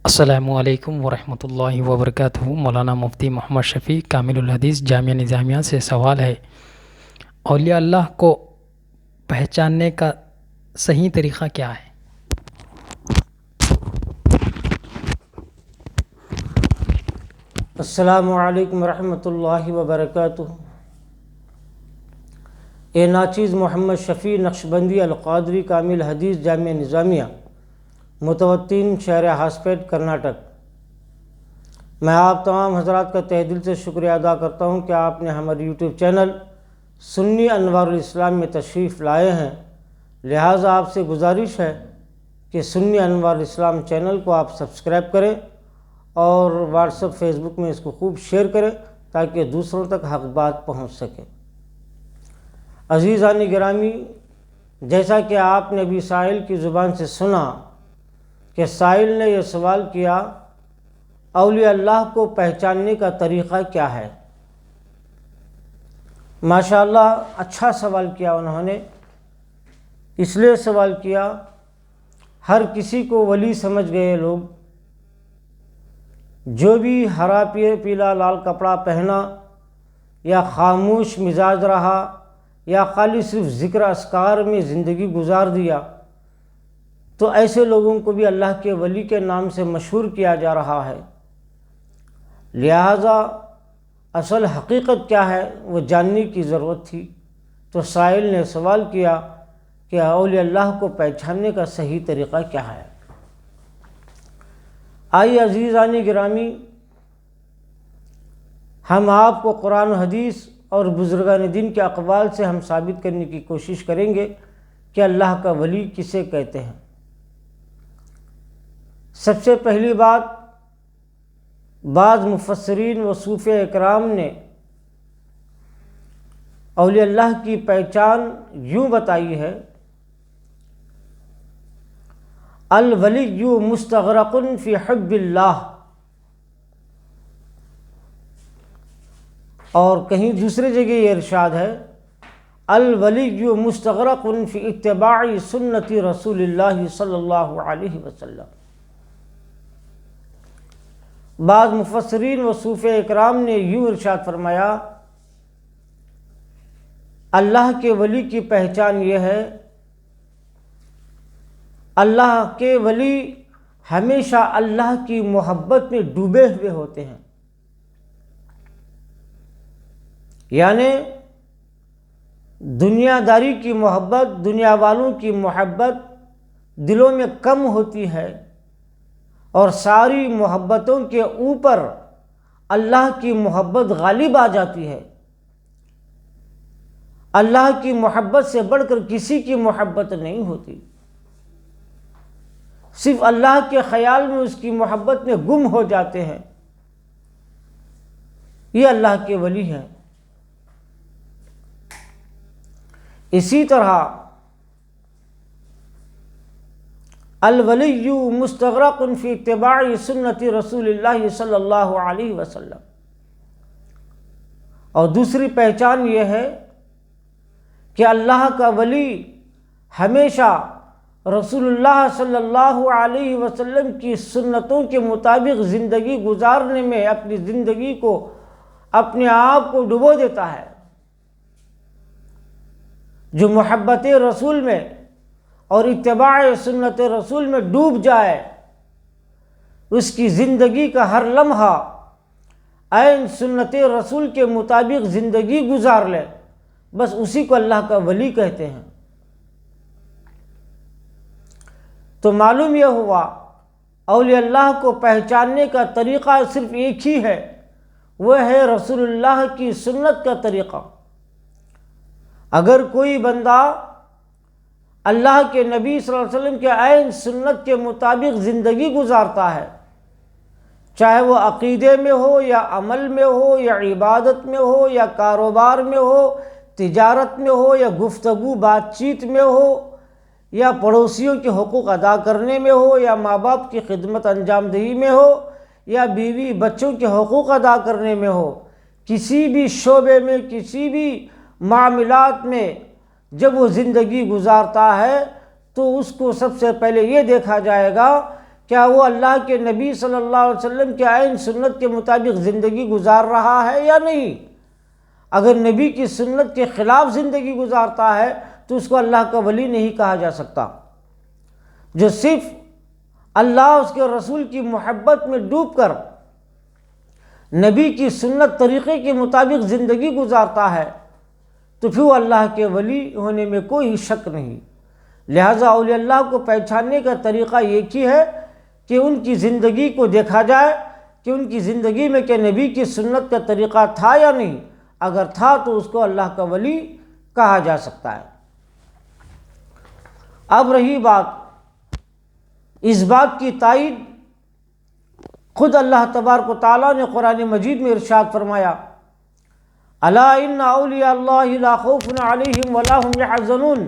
السلام علیکم ورحمۃ اللہ وبرکاتہ۔ مولانا مفتی محمد شفیع کامل الحدیث جامعہ نظامیہ سے سوال ہے، اولیاء اللہ کو پہچاننے کا صحیح طریقہ کیا ہے؟ السلام علیکم ورحمۃ اللہ وبرکاتہ۔ اے ناچیز محمد شفیع نقشبندی القادری کامل حدیث جامعہ نظامیہ متوطن شہر ہاسپیٹ کرناٹک، میں آپ تمام حضرات کا تہ دل سے شکریہ ادا کرتا ہوں کہ آپ نے ہمارے یوٹیوب چینل سنی انوار الاسلام میں تشریف لائے ہیں۔ لہٰذا آپ سے گزارش ہے کہ سنی انوار الاسلام چینل کو آپ سبسکرائب کریں اور واٹس ایپ فیس بک میں اس کو خوب شیئر کریں تاکہ دوسروں تک حق بات پہنچ سکے۔ عزیزان گرامی، جیسا کہ آپ نے بھی سائل کی زبان سے سنا کہ سائل نے یہ سوال کیا، اولیاء اللہ کو پہچاننے کا طریقہ کیا ہے؟ ماشاءاللہ اچھا سوال کیا انہوں نے۔ اس لیے سوال کیا، ہر کسی کو ولی سمجھ گئے لوگ، جو بھی ہرا پیلا لال کپڑا پہنا یا خاموش مزاج رہا یا خالی صرف ذکر اذکار میں زندگی گزار دیا، تو ایسے لوگوں کو بھی اللہ کے ولی کے نام سے مشہور کیا جا رہا ہے۔ لہٰذا اصل حقیقت کیا ہے وہ جاننے کی ضرورت تھی۔ تو سائل نے سوال کیا کہ اولیاء اللہ کو پہچاننے کا صحیح طریقہ کیا ہے؟ آئیے عزیزان گرامی، ہم آپ کو قرآن و حدیث اور بزرگان دین کے اقوال سے ہم ثابت کرنے کی کوشش کریں گے کہ اللہ کا ولی کسے کہتے ہیں۔ سب سے پہلی بات، بعض مفسرین و صوفیاء اکرام نے اولیاء اللہ کی پہچان یوں بتائی ہے، الولی مستغرق فی حب اللہ، اور کہیں دوسری جگہ یہ ارشاد ہے، الولی مستغرق فی اتباع سنت رسول اللہ صلی اللہ علیہ وسلم۔ بعض مفسرین و صوفیاء اکرام نے یوں ارشاد فرمایا، اللہ کے ولی کی پہچان یہ ہے، اللہ کے ولی ہمیشہ اللہ کی محبت میں ڈوبے ہوئے ہوتے ہیں، یعنی دنیا داری کی محبت، دنیا والوں کی محبت دلوں میں کم ہوتی ہے، اور ساری محبتوں کے اوپر اللہ کی محبت غالب آ جاتی ہے۔ اللہ کی محبت سے بڑھ کر کسی کی محبت نہیں ہوتی، صرف اللہ کے خیال میں اس کی محبت میں گم ہو جاتے ہیں۔ یہ اللہ کے ولی ہیں۔ اسی طرح الولی مستغرق فی اتباع سنت رسول اللہ صلی اللہ علیہ وسلم، اور دوسری پہچان یہ ہے کہ اللہ کا ولی ہمیشہ رسول اللہ صلی اللہ علیہ وسلم کی سنتوں کے مطابق زندگی گزارنے میں اپنی زندگی کو، اپنے آپ کو ڈبو دیتا ہے۔ جو محبت رسول میں اور اتباع سنت رسول میں ڈوب جائے، اس کی زندگی کا ہر لمحہ عین سنت رسول کے مطابق زندگی گزار لے، بس اسی کو اللہ کا ولی کہتے ہیں۔ تو معلوم یہ ہوا، اولیاء اللہ کو پہچاننے کا طریقہ صرف ایک ہی ہے، وہ ہے رسول اللہ کی سنت کا طریقہ۔ اگر کوئی بندہ اللہ کے نبی صلی اللہ علیہ وسلم کے عین سنت کے مطابق زندگی گزارتا ہے، چاہے وہ عقیدے میں ہو یا عمل میں ہو یا عبادت میں ہو یا کاروبار میں ہو، تجارت میں ہو یا گفتگو بات چیت میں ہو، یا پڑوسیوں کے حقوق ادا کرنے میں ہو، یا ماں باپ کی خدمت انجام دہی میں ہو، یا بیوی بچوں کے حقوق ادا کرنے میں ہو، کسی بھی شعبے میں، کسی بھی معاملات میں جب وہ زندگی گزارتا ہے تو اس کو سب سے پہلے یہ دیکھا جائے گا کیا وہ اللہ کے نبی صلی اللہ علیہ وسلم کے عین سنت کے مطابق زندگی گزار رہا ہے یا نہیں؟ اگر نبی کی سنت کے خلاف زندگی گزارتا ہے تو اس کو اللہ کا ولی نہیں کہا جا سکتا۔ جو صرف اللہ اس کے رسول کی محبت میں ڈوب کر نبی کی سنت طریقے کے مطابق زندگی گزارتا ہے تو پھر وہ اللہ کے ولی ہونے میں کوئی شک نہیں۔ لہٰذا اولیاء اللہ کو پہچاننے کا طریقہ ایک ہی ہے کہ ان کی زندگی کو دیکھا جائے کہ ان کی زندگی میں کہ نبی کی سنت کا طریقہ تھا یا نہیں۔ اگر تھا تو اس کو اللہ کا ولی کہا جا سکتا ہے۔ اب رہی بات اس بات کی تائید، خود اللہ تبارک و تعالیٰ نے قرآن مجید میں ارشاد فرمایا، الا ان اولیاء اللہ لا خوف علیہم ولا هم یحزنون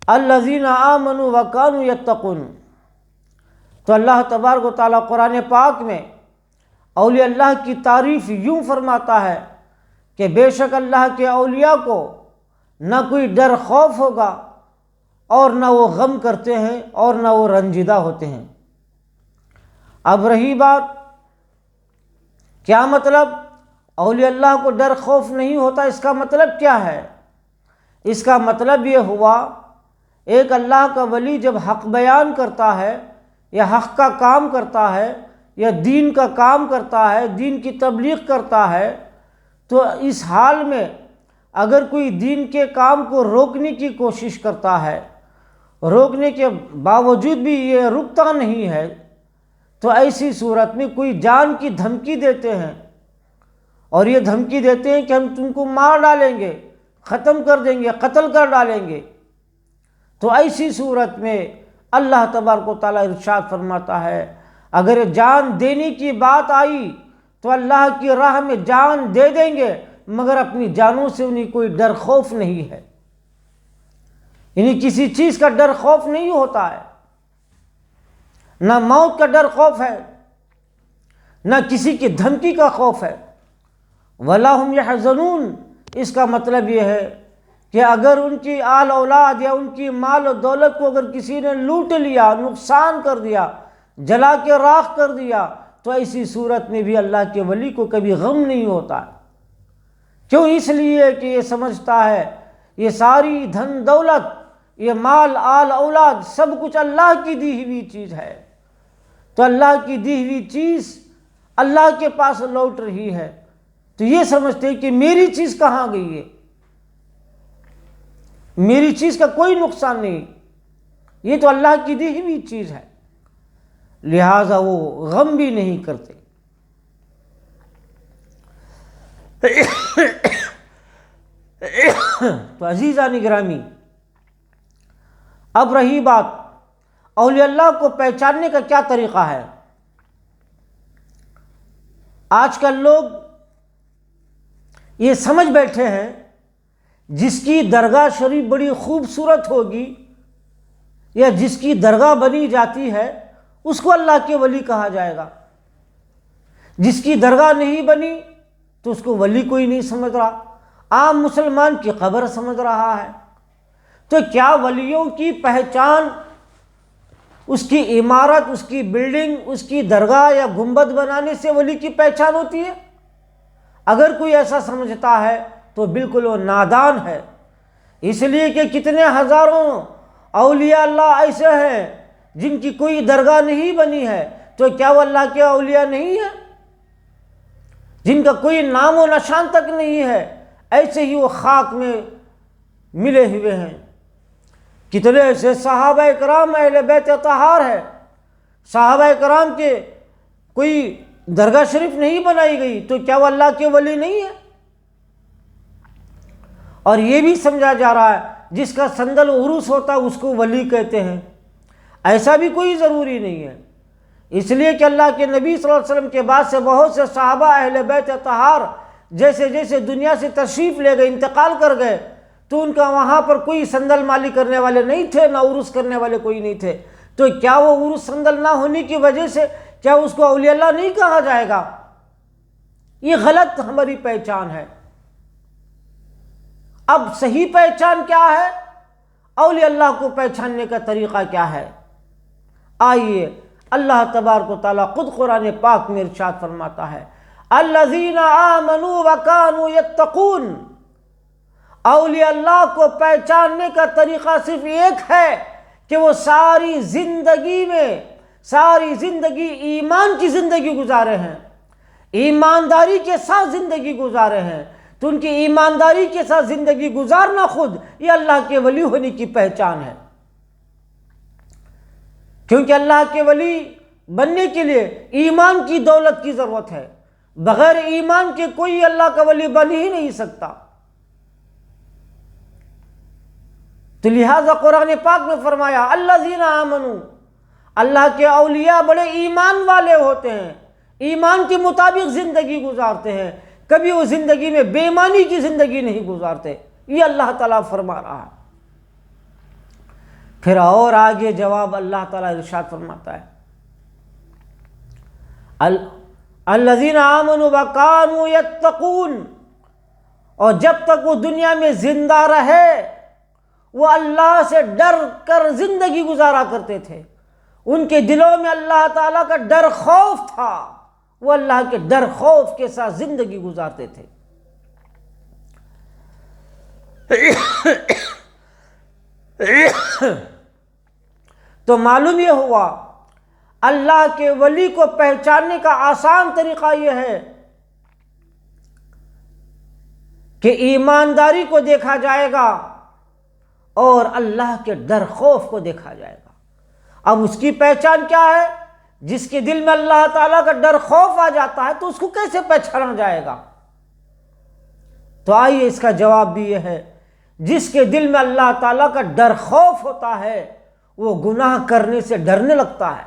الذین آمنوا وکانوا یتقون۔ تو اللہ تبارک و تعالیٰ قرآن پاک میں اولیاء اللہ کی تعریف یوں فرماتا ہے کہ بے شک اللہ کے اولیاء کو نہ کوئی ڈر خوف ہوگا اور نہ وہ غم کرتے ہیں اور نہ وہ رنجیدہ ہوتے ہیں۔ اب رہی بات کیا مطلب اولیاء اللہ کو ڈر خوف نہیں ہوتا، اس کا مطلب کیا ہے؟ اس کا مطلب یہ ہوا ایک اللہ کا ولی جب حق بیان کرتا ہے یا حق کا کام کرتا ہے یا دین کا کام کرتا ہے، دین کی تبلیغ کرتا ہے، تو اس حال میں اگر کوئی دین کے کام کو روکنے کی کوشش کرتا ہے، روکنے کے باوجود بھی یہ رکتا نہیں ہے، تو ایسی صورت میں کوئی جان کی دھمکی دیتے ہیں اور یہ دھمکی دیتے ہیں کہ ہم تم کو مار ڈالیں گے، ختم کر دیں گے، قتل کر ڈالیں گے، تو ایسی صورت میں اللہ تبارک و تعالیٰ ارشاد فرماتا ہے اگر جان دینے کی بات آئی تو اللہ کی راہ میں جان دے دیں گے، مگر اپنی جانوں سے انہیں کوئی ڈر خوف نہیں ہے، انہیں کسی چیز کا ڈر خوف نہیں ہوتا ہے، نہ موت کا ڈر خوف ہے، نہ کسی کی دھمکی کا خوف ہے۔ وَلَا هُمْ يَحْزَنُونَ، اس کا مطلب یہ ہے کہ اگر ان کی آل اولاد یا ان کی مال و دولت کو اگر کسی نے لوٹ لیا، نقصان کر دیا، جلا کے راکھ کر دیا، تو ایسی صورت میں بھی اللہ کے ولی کو کبھی غم نہیں ہوتا ہے۔ کیوں؟ اس لیے کہ یہ سمجھتا ہے یہ ساری دھن دولت، یہ مال آل اولاد سب کچھ اللہ کی دی ہوئی چیز ہے، تو اللہ کی دی ہوئی چیز اللہ کے پاس لوٹ رہی ہے، تو یہ سمجھتے کہ میری چیز کہاں گئی ہے، میری چیز کا کوئی نقصان نہیں، یہ تو اللہ کی دی ہوئی چیز ہے، لہٰذا وہ غم بھی نہیں کرتے۔ تو عزیزان گرامی، اب رہی بات اولیاء اللہ کو پہچاننے کا کیا طریقہ ہے۔ آج کل لوگ یہ سمجھ بیٹھے ہیں جس کی درگاہ شریف بڑی خوبصورت ہوگی یا جس کی درگاہ بنی جاتی ہے اس کو اللہ کے ولی کہا جائے گا، جس کی درگاہ نہیں بنی تو اس کو ولی کوئی نہیں سمجھ رہا، عام مسلمان کی قبر سمجھ رہا ہے۔ تو کیا ولیوں کی پہچان اس کی عمارت، اس کی بلڈنگ، اس کی درگاہ یا گنبد بنانے سے ولی کی پہچان ہوتی ہے؟ اگر کوئی ایسا سمجھتا ہے تو بالکل وہ نادان ہے، اس لیے کہ کتنے ہزاروں اولیاء اللہ ایسے ہیں جن کی کوئی درگاہ نہیں بنی ہے، تو کیا وہ اللہ کے اولیاء نہیں ہیں؟ جن کا کوئی نام و نشان تک نہیں ہے، ایسے ہی وہ خاک میں ملے ہوئے ہیں۔ کتنے ایسے صحابہ کرام اہل بیت طہار ہے، صحابہ کرام کے کوئی درگاہ شریف نہیں بنائی گئی، تو کیا وہ اللہ کے ولی نہیں ہے؟ اور یہ بھی سمجھا جا رہا ہے جس کا سندل عروس ہوتا ہے اس کو ولی کہتے ہیں، ایسا بھی کوئی ضروری نہیں ہے، اس لیے کہ اللہ کے نبی صلی اللہ علیہ وسلم کے بعد سے بہت سے صحابہ اہل بیت طہار جیسے جیسے دنیا سے تشریف لے گئے، انتقال کر گئے، تو ان کا وہاں پر کوئی سندل مالی کرنے والے نہیں تھے، نہ عرس کرنے والے کوئی نہیں تھے، تو کیا وہ عرس سندل نہ ہونے کی وجہ سے کیا اس کو اولیاء اللہ نہیں کہا جائے گا؟ یہ غلط ہماری پہچان ہے۔ اب صحیح پہچان کیا ہے؟ اولیاء اللہ کو پہچاننے کا طریقہ کیا ہے؟ آئیے اللہ تبارک و تعالیٰ خود قرآن پاک میں ارشاد فرماتا ہے الذین آمنوا وکانوا یتقون، اولیاء اللہ کو پہچاننے کا طریقہ صرف ایک ہے کہ وہ ساری زندگی ایمان کی زندگی گزارے ہیں، ایمانداری کے ساتھ زندگی گزارے ہیں۔ تو ان کی ایمانداری کے ساتھ زندگی گزارنا خود یہ اللہ کے ولی ہونے کی پہچان ہے، کیونکہ اللہ کے ولی بننے کے لیے ایمان کی دولت کی ضرورت ہے، بغیر ایمان کے کوئی اللہ کا ولی بن ہی نہیں سکتا۔ تو لہذا قرآن پاک میں فرمایا الذین آمنوا، اللہ کے اولیاء بڑے ایمان والے ہوتے ہیں، ایمان کے مطابق زندگی گزارتے ہیں، کبھی وہ زندگی میں بے ایمانی کی زندگی نہیں گزارتے، یہ اللہ تعالیٰ فرما رہا ہے۔ پھر اور آگے جواب اللہ تعالیٰ ارشاد فرماتا ہے الذین آمنوا وکانوا یتقون، اور جب تک وہ دنیا میں زندہ رہے وہ اللہ سے ڈر کر زندگی گزارا کرتے تھے، ان کے دلوں میں اللہ تعالیٰ کا ڈر خوف تھا، وہ اللہ کے ڈر خوف کے ساتھ زندگی گزارتے تھے۔ تو معلوم یہ ہوا اللہ کے ولی کو پہچاننے کا آسان طریقہ یہ ہے کہ ایمانداری کو دیکھا جائے گا اور اللہ کے ڈر خوف کو دیکھا جائے گا۔ اب اس کی پہچان کیا ہے؟ جس کے دل میں اللہ تعالیٰ کا ڈر خوف آ جاتا ہے تو اس کو کیسے پہچانا جائے گا؟ تو آئیے اس کا جواب بھی یہ ہے، جس کے دل میں اللہ تعالیٰ کا ڈر خوف ہوتا ہے وہ گناہ کرنے سے ڈرنے لگتا ہے،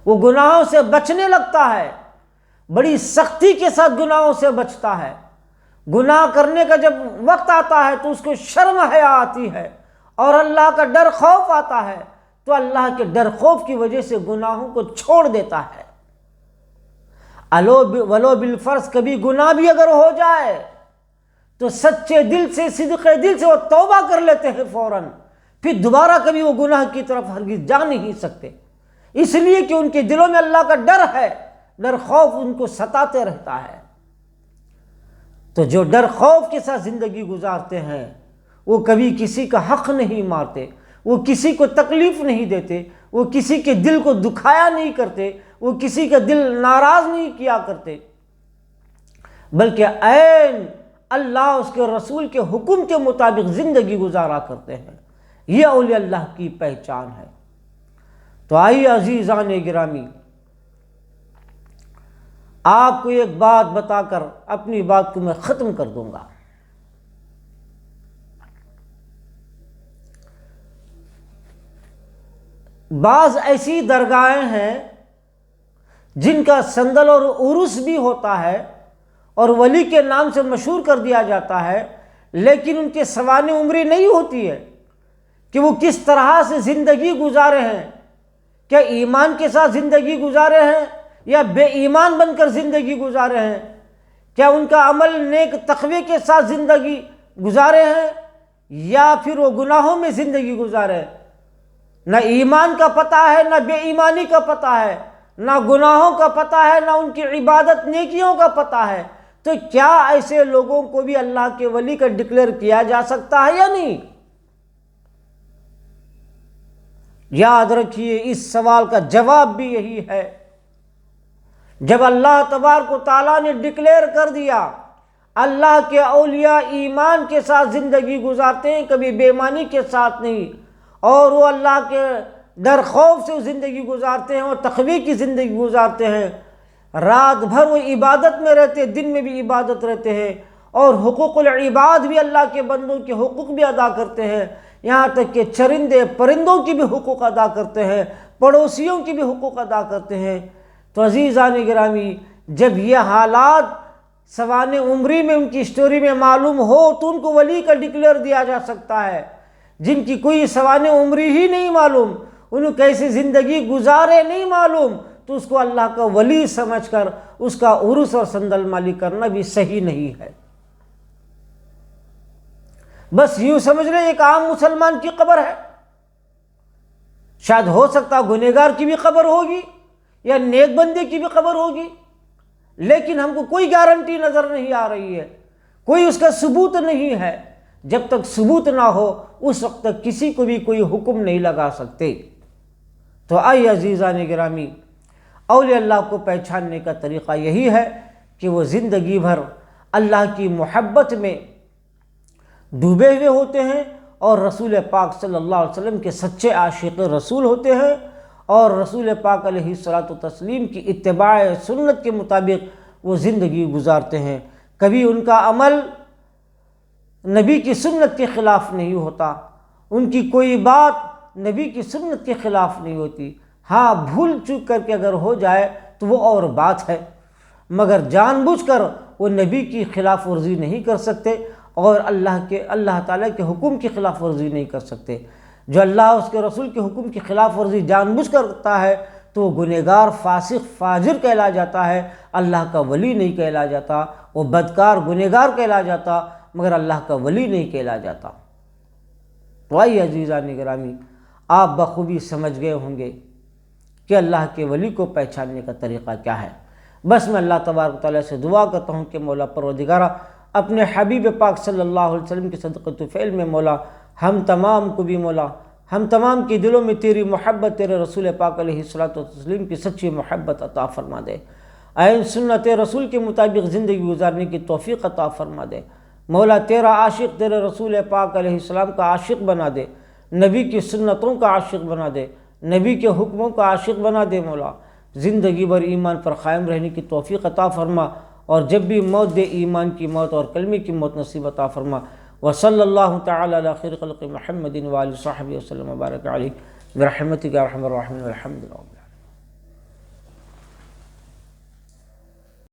وہ گناہوں سے بچنے لگتا ہے، بڑی سختی کے ساتھ گناہوں سے بچتا ہے۔ گناہ کرنے کا جب وقت آتا ہے تو اس کو شرم حیا آتی ہے، اور اللہ کا ڈر خوف آتا ہے تو اللہ کے ڈر خوف کی وجہ سے گناہوں کو چھوڑ دیتا ہے۔ ولو بالفرض کبھی گناہ بھی اگر ہو جائے تو سچے دل سے، صدق دل سے وہ توبہ کر لیتے ہیں فوراً، پھر دوبارہ کبھی وہ گناہ کی طرف ہرگز جا نہیں سکتے، اس لیے کہ ان کے دلوں میں اللہ کا ڈر ہے، ڈر خوف ان کو ستاتے رہتا ہے۔ تو جو ڈر خوف کے ساتھ زندگی گزارتے ہیں وہ کبھی کسی کا حق نہیں مارتے، وہ کسی کو تکلیف نہیں دیتے، وہ کسی کے دل کو دکھایا نہیں کرتے، وہ کسی کا دل ناراض نہیں کیا کرتے، بلکہ عین اللہ اس کے رسول کے حکم کے مطابق زندگی گزارا کرتے ہیں۔ یہ اولیاء اللہ کی پہچان ہے۔ تو آئیے عزیزان گرامی، آپ کو ایک بات بتا کر اپنی بات کو میں ختم کر دوں گا۔ بعض ایسی درگاہیں ہیں جن کا صندل اور عرس بھی ہوتا ہے اور ولی کے نام سے مشہور کر دیا جاتا ہے، لیکن ان کے سوانح عمری نہیں ہوتی ہے کہ وہ کس طرح سے زندگی گزارے ہیں، کیا ایمان کے ساتھ زندگی گزارے ہیں یا بے ایمان بن کر زندگی گزارے ہیں، کیا ان کا عمل نیک تقوی کے ساتھ زندگی گزارے ہیں یا پھر وہ گناہوں میں زندگی گزارے ہیں۔ نہ ایمان کا پتہ ہے، نہ بے ایمانی کا پتہ ہے، نہ گناہوں کا پتہ ہے، نہ ان کی عبادت نیکیوں کا پتہ ہے، تو کیا ایسے لوگوں کو بھی اللہ کے ولی کا ڈکلیئر کیا جا سکتا ہے یا نہیں؟ یاد رکھیے اس سوال کا جواب بھی یہی ہے، جب اللہ تبارک و تعالیٰ نے ڈکلیئر کر دیا اللہ کے اولیاء ایمان کے ساتھ زندگی گزارتے ہیں، کبھی بے ایمانی کے ساتھ نہیں، اور وہ اللہ کے ڈر خوف سے زندگی گزارتے ہیں اور تقوی کی زندگی گزارتے ہیں، رات بھر وہ عبادت میں رہتے ہیں، دن میں بھی عبادت رہتے ہیں، اور حقوق العباد بھی اللہ کے بندوں کے حقوق بھی ادا کرتے ہیں، یہاں تک کہ چرندے پرندوں کی بھی حقوق ادا کرتے ہیں، پڑوسیوں کی بھی حقوق ادا کرتے ہیں۔ تو عزیزان گرامی، جب یہ حالات سوانح عمری میں ان کی سٹوری میں معلوم ہو تو ان کو ولی کا ڈکلیئر دیا جا سکتا ہے۔ جن کی کوئی سوانح عمری ہی نہیں معلوم، انہیں کیسی زندگی گزارے نہیں معلوم، تو اس کو اللہ کا ولی سمجھ کر اس کا عرس اور صندل مالی کرنا بھی صحیح نہیں ہے۔ بس یوں سمجھ لیں ایک عام مسلمان کی قبر ہے، شاید ہو سکتا گنہگار کی بھی قبر ہوگی یا نیک بندے کی بھی قبر ہوگی، لیکن ہم کو کوئی گارنٹی نظر نہیں آ رہی ہے، کوئی اس کا ثبوت نہیں ہے۔ جب تک ثبوت نہ ہو اس وقت تک کسی کو بھی کوئی حکم نہیں لگا سکتے۔ تو آئیے عزیزان گرامی، اولیاء اللہ کو پہچاننے کا طریقہ یہی ہے کہ وہ زندگی بھر اللہ کی محبت میں ڈوبے ہوئے ہوتے ہیں اور رسول پاک صلی اللہ علیہ وسلم کے سچے عاشق رسول ہوتے ہیں، اور رسول پاک علیہ الصلاۃ والتسلیم کی اتباع سنت کے مطابق وہ زندگی گزارتے ہیں۔ کبھی ان کا عمل نبی کی سنت کے خلاف نہیں ہوتا، ان کی کوئی بات نبی کی سنت کے خلاف نہیں ہوتی۔ ہاں بھول چوک کر کے اگر ہو جائے تو وہ اور بات ہے، مگر جان بوجھ کر وہ نبی کی خلاف ورزی نہیں کر سکتے اور اللہ تعالیٰ کے حکم کی خلاف ورزی نہیں کر سکتے۔ جو اللہ اس کے رسول کے حکم کی خلاف ورزی جان بوجھ کر کرتا ہے تو وہ گنہگار، فاسق، فاجر کہلا جاتا ہے، اللہ کا ولی نہیں کہلا جاتا۔ وہ بدکار، گنہگار کہلا جاتا مگر اللہ کا ولی نہیں کہلا جاتا۔ تو آئیے عزیزان گرامی، آپ بخوبی سمجھ گئے ہوں گے کہ اللہ کے ولی کو پہچاننے کا طریقہ کیا ہے۔ بس میں اللہ تبارک و تعالیٰ سے دعا کرتا ہوں کہ مولا پروردگارہ اپنے حبیب پاک صلی اللہ علیہ وسلم کے صدقۃ و فعل میں مولا ہم تمام کو بھی مولا، ہم تمام کے دلوں میں تیری محبت، تیرے رسول پاک علیہ الصلاۃ والتسلیم کی سچی محبت عطا فرما دے۔ عین سنت رسول کے مطابق زندگی گزارنے کی توفیق عطا فرما دے۔ مولا تیرا عاشق، تیرے رسول پاک علیہ السلام کا عاشق بنا دے، نبی کی سنتوں کا عاشق بنا دے، نبی کے حکموں کا عاشق بنا دے۔ مولا زندگی بھر ایمان پر قائم رہنے کی توفیق عطا فرما، اور جب بھی موت دے ایمان کی موت اور کلمے کی موت نصیب عطا فرما۔ وصلی اللہ تعالی علی خیر خلق محمد وآلہ وصحبہ وسلم وبارک علیہ برحمتک یا ارحم الراحمین والحمد للہ۔